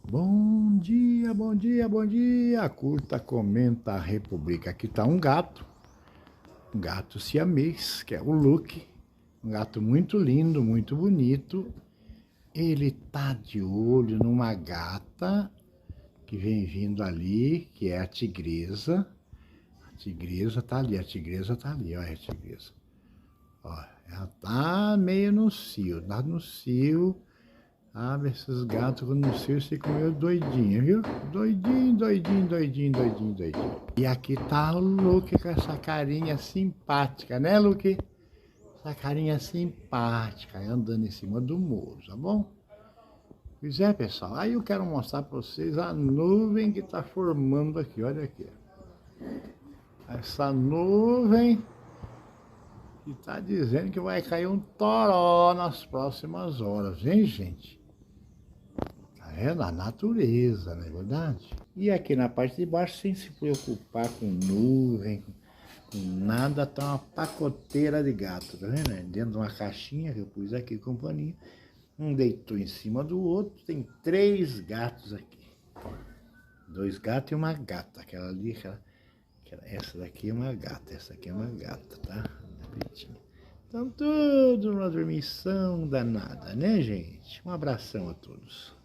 Bom dia, bom dia, bom dia. Curta, comenta, republica. Aqui tá um gato siamês, que é o Luke. Um gato muito lindo, muito bonito. Ele tá de olho numa gata que vem vindo ali, que é a tigresa. A tigresa tá ali, olha a tigresa. Ó, ela tá meio no cio, tá no cio. Ah, esses gatos quando no cio ficam meio doidinhos, viu? Doidinho, doidinho, doidinho, doidinho, doidinho. E aqui tá o Luke com essa carinha simpática, né, Luke? Essa carinha simpática, andando em cima do muro, tá bom? Pois é, pessoal. Aí eu quero mostrar para vocês a nuvem que tá formando aqui, olha aqui. Essa nuvem que tá dizendo que vai cair um toró nas próximas horas, hein, gente? É da natureza, não é verdade? E aqui na parte de baixo, sem se preocupar com nuvem, com nada, tá uma pacoteira de gato, tá vendo? Dentro de uma caixinha que eu pus aqui com paninho. Um deitou em cima do outro, tem 3 gatos aqui. 2 gatos e uma gata. Aquela ali, essa daqui é uma gata, essa aqui é uma gata, tá? Então tudo numa dormição danada, né, gente? Um abração a todos.